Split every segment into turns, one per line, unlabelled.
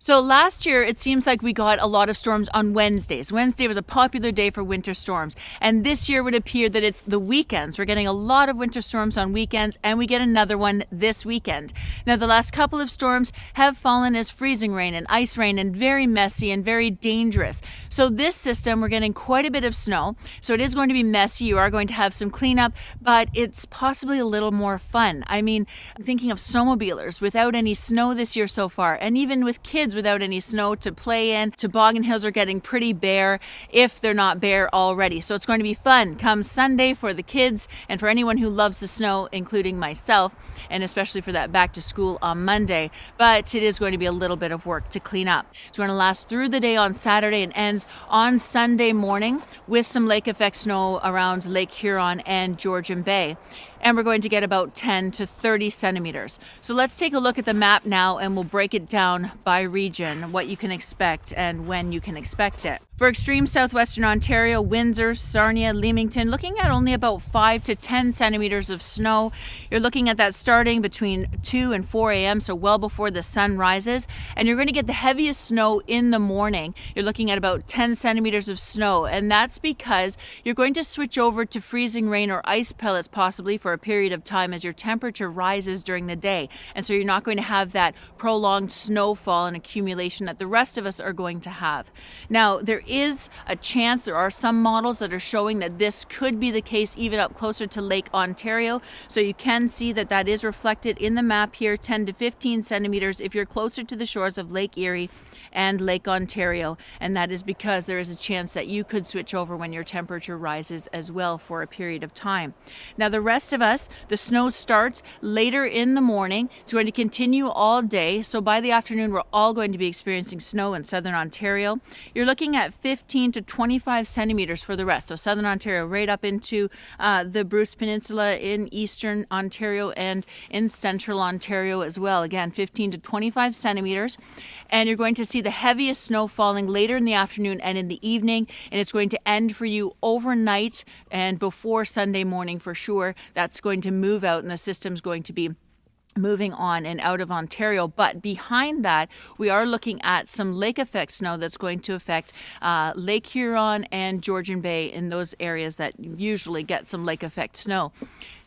So last year, it seems like we got a lot of storms on Wednesdays. Wednesday was a popular day for winter storms. And this year would appear that it's the weekends. We're getting a lot of winter storms on weekends, and we get another one this weekend. Now, the last couple of storms have fallen as freezing rain and ice rain and very messy and very dangerous. So this system, we're getting quite a bit of snow. So it is going to be messy. You are going to have some cleanup, but it's possibly a little more fun. I mean, thinking of snowmobilers without any snow this year so far, and even with kids without any snow to play in. Toboggan hills are getting pretty bare if they're not bare already. So it's going to be fun come Sunday for the kids and for anyone who loves the snow, including myself, and especially for that back to school on Monday. But it is going to be a little bit of work to clean up. It's going to last through the day on Saturday and ends on Sunday morning with some lake effect snow around Lake Huron and Georgian Bay. And we're going to get about 10 to 30 centimeters. So let's take a look at the map now, and we'll break it down by region, what you can expect and when you can expect it. For extreme southwestern Ontario, Windsor, Sarnia, Leamington, looking at only about 5 to 10 centimeters of snow. You're looking at that starting between 2 and 4 a.m., so well before the sun rises. And you're going to get the heaviest snow in the morning. You're looking at about 10 centimeters of snow, and that's because you're going to switch over to freezing rain or ice pellets possibly for a period of time as your temperature rises during the day. And so you're not going to have that prolonged snowfall and accumulation that the rest of us are going to have. Now, there is a chance, there are some models that are showing that this could be the case even up closer to Lake Ontario. So you can see that that is reflected in the map here, 10 to 15 centimeters if you're closer to the shores of Lake Erie and Lake Ontario, and that is because there is a chance that you could switch over when your temperature rises as well for a period of time. Now, the rest of us, the snow starts later in the morning. It's going to continue all day, so by the afternoon we're all going to be experiencing snow in southern Ontario. You're looking at 15 to 25 centimeters for the rest, so southern Ontario right up into the Bruce Peninsula in eastern Ontario and in central Ontario as well. Again, 15 to 25 centimeters, and you're going to see the heaviest snow falling later in the afternoon and in the evening, and it's going to end for you overnight and before Sunday morning for sure. That's going to move out, and the system's going to be moving on and out of Ontario. But behind that, we are looking at some lake effect snow that's going to affect Lake Huron and Georgian Bay in those areas that usually get some lake effect snow.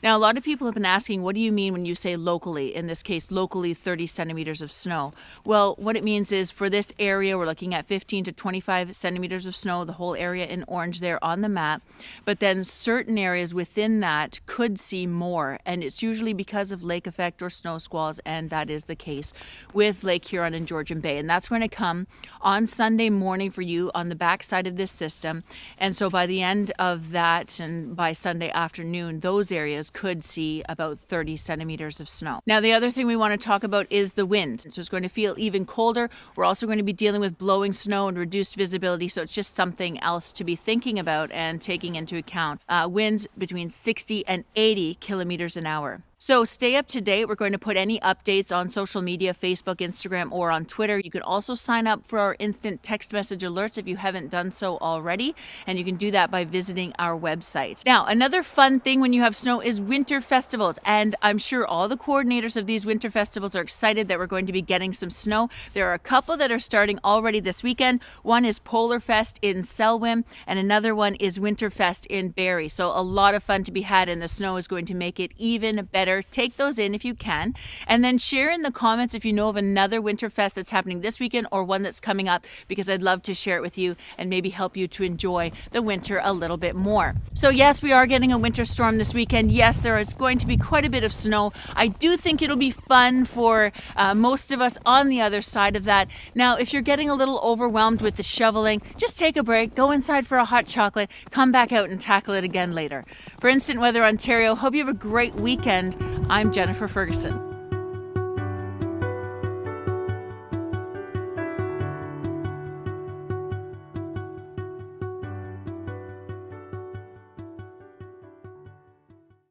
Now, a lot of people have been asking, what do you mean when you say locally? In this case, locally 30 centimeters of snow. Well, what it means is for this area, we're looking at 15 to 25 centimeters of snow, the whole area in orange there on the map. But then certain areas within that could see more, and it's usually because of lake effect or snow squalls, and that is the case with Lake Huron and Georgian Bay. And that's going to come on Sunday morning for you on the backside of this system. And so by the end of that and by Sunday afternoon, those areas could see about 30 centimeters of snow. Now, the other thing we want to talk about is the wind. So it's going to feel even colder. We're also going to be dealing with blowing snow and reduced visibility. So it's just something else to be thinking about and taking into account. Winds between 60 and 80 kilometers an hour. So stay up to date. We're going to put any updates on social media, Facebook, Instagram, or on Twitter. You can also sign up for our instant text message alerts if you haven't done so already, and you can do that by visiting our website. Now, another fun thing when you have snow is winter festivals, and I'm sure all the coordinators of these winter festivals are excited that we're going to be getting some snow. There are a couple that are starting already this weekend. One is Polar Fest in Selwyn, and another one is Winterfest in Barrie. So a lot of fun to be had, and the snow is going to make it even better. Take those in if you can, and then share in the comments if you know of another Winterfest that's happening this weekend or one that's coming up, because I'd love to share it with you and maybe help you to enjoy the winter a little bit more. So yes, we are getting a winter storm this weekend. Yes, there is going to be quite a bit of snow. I do think it'll be fun for most of us on the other side of that. Now, if you're getting a little overwhelmed with the shoveling, just take a break, go inside for a hot chocolate, come back out and tackle it again later. For Instant Weather Ontario, hope you have a great weekend. I'm Jennifer Ferguson.